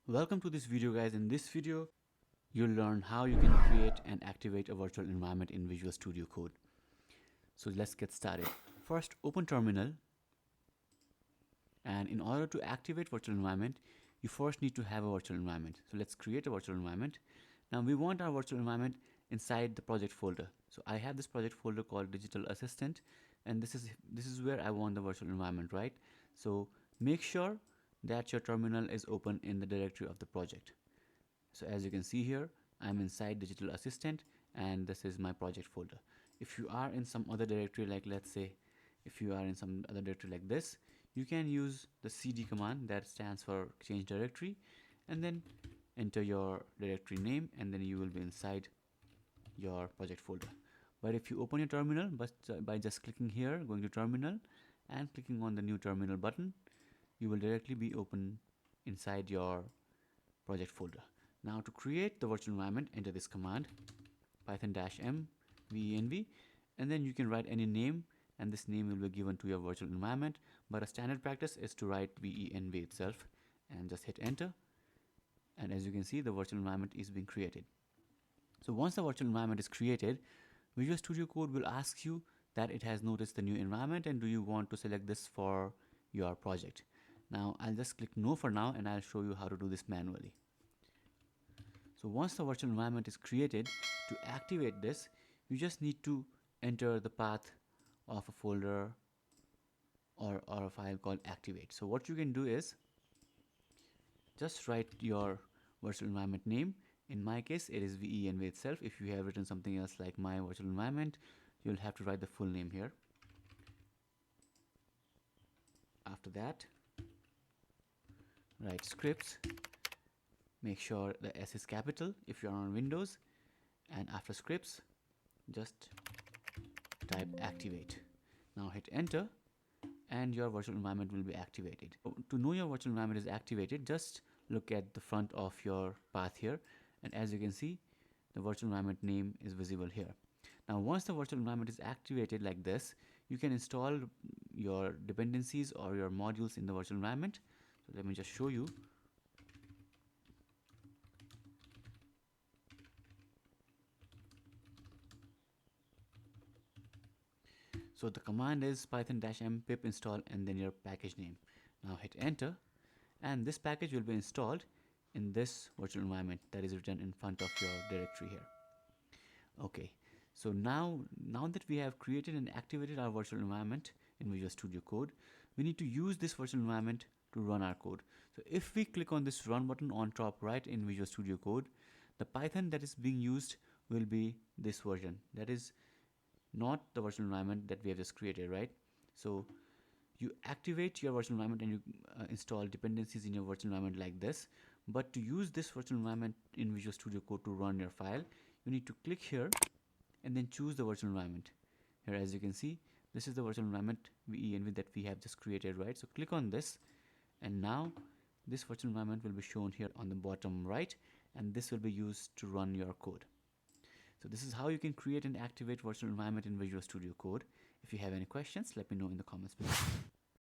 Welcome to this video, guys. In this video you'll learn how you can create and activate a virtual environment in Visual Studio Code. So let's get started. First, open terminal, and in order to activate virtual environment you first need to have a virtual environment. So let's create a virtual environment. Now we want our virtual environment inside the project folder. So I have this project folder called Digital Assistant, and this is where I want the virtual environment, right? So make sure that your terminal is open in the directory of the project. So as you can see here, I'm inside Digital Assistant and this is my project folder. If you are in some other directory, like let's say if you are in some other directory like this, you can use the cd command, that stands for change directory, and then enter your directory name, and then you will be inside your project folder. But if you open your terminal by just clicking here, going to terminal and clicking on the new terminal button, you will directly be open inside your project folder. Now to create the virtual environment, enter this command python-m venv, and then you can write any name, and this name will be given to your virtual environment, but a standard practice is to write venv itself, and just hit enter, and as you can see, the virtual environment is being created. So once the virtual environment is created, Visual Studio Code will ask you that it has noticed the new environment and do you want to select this for your project. Now I'll just click no for now, and I'll show you how to do this manually. So once the virtual environment is created, to activate this you just need to enter the path of a folder or a file called activate. So what you can do is just write your virtual environment name. In my case it is venv itself. If you have written something else like my virtual environment, you'll have to write the full name here. After that, write scripts, make sure the S is capital if you're on Windows, and after scripts just type activate. Now hit enter and your virtual environment will be activated. To know your virtual environment is activated, just look at the front of your path here, and as you can see, the virtual environment name is visible here. Now once the virtual environment is activated like this, you can install your dependencies or your modules in the virtual environment. So let me just show you. So the command is python-m pip install and then your package name. Now hit enter, and this package will be installed in this virtual environment that is written in front of your directory here. Okay, so now that we have created and activated our virtual environment in Visual Studio Code, we need to use this virtual environment to run our code. So if we click on this run button on top right in Visual Studio Code, the Python that is being used will be this version, that is not the virtual environment that we have just created, right? So you activate your virtual environment and you install dependencies in your virtual environment like this. But to use this virtual environment in Visual Studio Code to run your file, you need to click here and then choose the virtual environment. Here, as you can see, this is the virtual environment venv that we have just created, right? So click on this, and now this virtual environment will be shown here on the bottom right, and this will be used to run your code. So this is how you can create and activate virtual environment in Visual Studio Code. If you have any questions, let me know in the comments below.